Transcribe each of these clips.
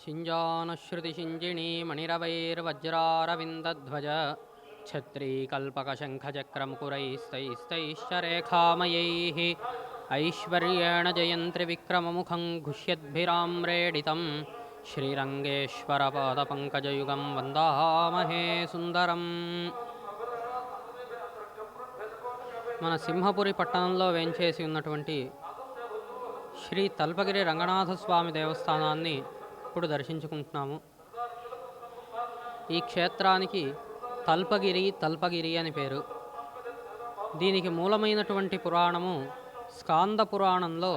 शिञ्जानुश्रुतिशिञ्जिणी मणिरवैर्वज्रारविन्दध्वज छत्रीकल्पकशङ्खचक्रमुकुरैस्तैस्तैश्च रेखामयैः ऐश्वर्येण जयन्त्रिविक्रममुखं घुष्यद्भिराम्रेडितं श्रीरङ्गेश्वरपादपङ्कजयुगं वन्दामहे सुन्दरम्। మన సింహపురి పట్టణంలో వేంచేసి ఉన్నటువంటి శ్రీ తల్పగిరి రంగనాథ స్వామి దేవస్థానాన్ని ఇప్పుడు దర్శించుకుంటున్నాము. ఈ క్షేత్రానికి తల్పగిరి అని పేరు. దీనికి మూలమైనటువంటి పురాణము స్కాంద పురాణంలో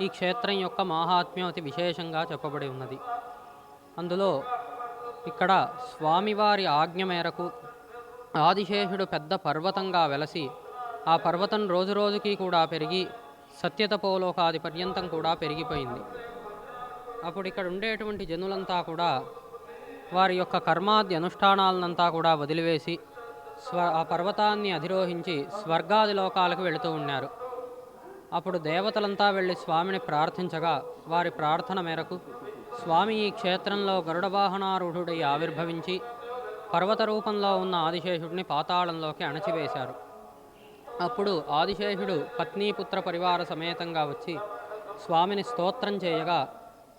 ఈ క్షేత్రం యొక్క మాహాత్మ్యం అతి విశేషంగా చెప్పబడి ఉన్నది. అందులో ఇక్కడ స్వామివారి ఆజ్ఞ మేరకు ఆదిశేషుడు పెద్ద పర్వతంగా వెలసి ఆ పర్వతం రోజురోజుకి కూడా పెరిగి సత్యతపోలోకాది పర్యంతం కూడా పెరిగిపోయింది. అప్పుడు ఇక్కడ ఉండేటువంటి జనులంతా కూడా వారి యొక్క కర్మాది అనుష్ఠానాలనంతా కూడా వదిలివేసి ఆ పర్వతాన్ని అధిరోహించి స్వర్గాది లోకాలకు వెళుతూ ఉన్నారు. అప్పుడు దేవతలంతా వెళ్ళి స్వామిని ప్రార్థించగా వారి ప్రార్థన మేరకు స్వామి ఈ క్షేత్రంలో గరుడ వాహనారూఢుడై ఆవిర్భవించి పర్వత రూపంలో ఉన్న ఆదిశేషుడిని పాతాళంలోకి అణచివేశారు. అప్పుడు ఆదిశేషుడు పత్నీపుత్ర పరివార సమేతంగా వచ్చి స్వామిని స్తోత్రం చేయగా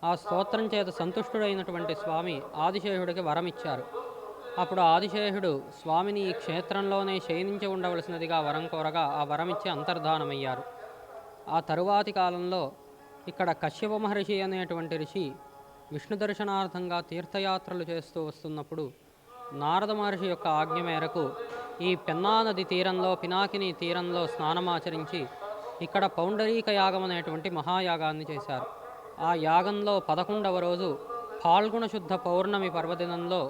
ఆ స్తోత్రం చేత సంతుష్టుడైనటువంటి స్వామి ఆదిశేషుడికి వరమిచ్చారు. అప్పుడు ఆదిశేషుడు స్వామిని ఈ క్షేత్రంలోనే శయనించి ఉండవలసినదిగా వరం కోరగా ఆ వరమిచ్చి అంతర్ధానమయ్యారు. ఆ తరువాతి కాలంలో ఇక్కడ కశ్యప మహర్షి అనేటువంటి ఋషి విష్ణు దర్శనార్థంగా తీర్థయాత్రలు చేస్తూ వస్తున్నప్పుడు నారద మహర్షి యొక్క ఆజ్ఞ మేరకు ఈ పెన్నా నది తీరంలో పినాకిని తీరంలో స్నానమాచరించి ఇక్కడ పౌండరీక యాగం అనేటువంటి మహాయాగాన్ని చేశారు. ఆ యాగంలో 11వ రోజు ఫాల్గుణ శుద్ధ పౌర్ణమి పర్వదినంలో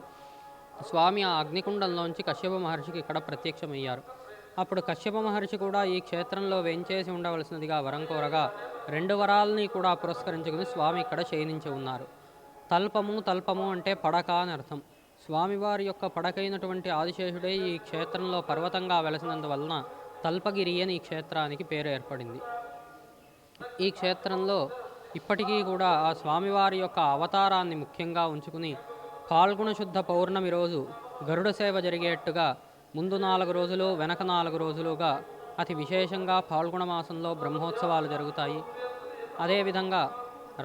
స్వామి ఆ అగ్నికుండంలోంచి కశ్యప మహర్షికి ఇక్కడ ప్రత్యక్షమయ్యారు. అప్పుడు కశ్యప మహర్షి కూడా ఈ క్షేత్రంలో వేంచేసి ఉండవలసినదిగా వరం కోరగా 2 వరాలని కూడా పురస్కరించుకుని స్వామి ఇక్కడ శయనించి ఉన్నారు. తల్పము అంటే పడక అని అర్థం. స్వామివారి యొక్క పడకైనటువంటి ఆదిశేషుడే ఈ క్షేత్రంలో పర్వతంగా వెలసినందువలన తల్పగిరి అని ఈ క్షేత్రానికి పేరు ఏర్పడింది. ఈ క్షేత్రంలో ఇప్పటికీ కూడా ఆ స్వామివారి యొక్క అవతారాన్ని ముఖ్యంగా ఉంచుకుని ఫాల్గుణ శుద్ధ పౌర్ణమి రోజు గరుడ సేవ జరిగేట్టుగా ముందు 4 రోజులు వెనక 4 రోజులుగా అతి విశేషంగా ఫాల్గుణ మాసంలో బ్రహ్మోత్సవాలు జరుగుతాయి. అదేవిధంగా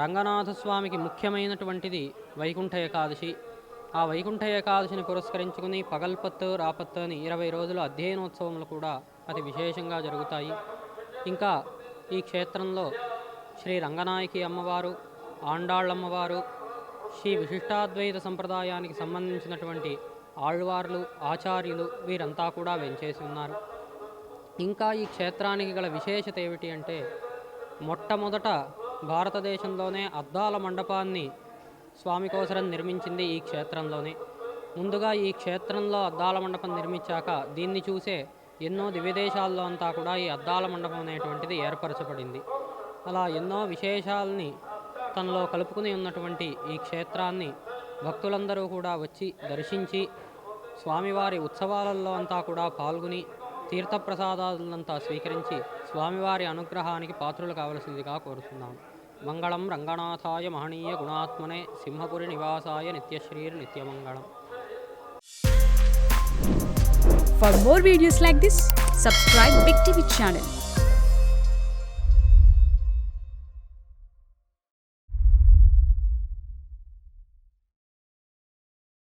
రంగనాథస్వామికి ముఖ్యమైనటువంటిది వైకుంఠ ఏకాదశి. ఆ వైకుంఠ ఏకాదశిని పురస్కరించుకుని పగల్పత్తు రాపత్తు అని 20 రోజుల అధ్యయనోత్సవములు కూడా అతి విశేషంగా జరుగుతాయి. ఇంకా ఈ క్షేత్రంలో శ్రీ రంగనాయకి అమ్మవారు, ఆండాళ్ళమ్మవారు, శ్రీ విశిష్టాద్వైత సంప్రదాయానికి సంబంధించినటువంటి ఆళ్వార్లు, ఆచార్యులు వీరంతా కూడా వెంచేసి ఉన్నారు. ఇంకా ఈ క్షేత్రానికి గల విశేషత ఏమిటి అంటే మొట్టమొదట భారతదేశంలోనే అద్దాల మండపాన్ని స్వామి కోసరం నిర్మించింది ఈ క్షేత్రంలోనే. ముందుగా ఈ క్షేత్రంలో అద్దాల మండపం నిర్మించాక దీన్ని చూసే ఎన్నో దివ్యదేశాల్లో అంతా కూడా ఈ అద్దాల మండపం అనేటువంటిది ఏర్పరచబడింది. అలా ఎన్నో విశేషాలని తనలో కలుపుకుని ఉన్నటువంటి ఈ క్షేత్రాన్ని భక్తులందరూ కూడా వచ్చి దర్శించి స్వామివారి ఉత్సవాలలో అంతా కూడా పాల్గొని తీర్థప్రసాదాలంతా స్వీకరించి స్వామివారి అనుగ్రహానికి పాత్రులు కావలసిందిగా కోరుతున్నాం. మంగళం రంగనాథాయ మహనీయ గుణాత్మనే Simhapuri నివాసాయ నిత్యశ్రీర్ నిత్యమంగళం. For more videos like this, subscribe Big TV channel.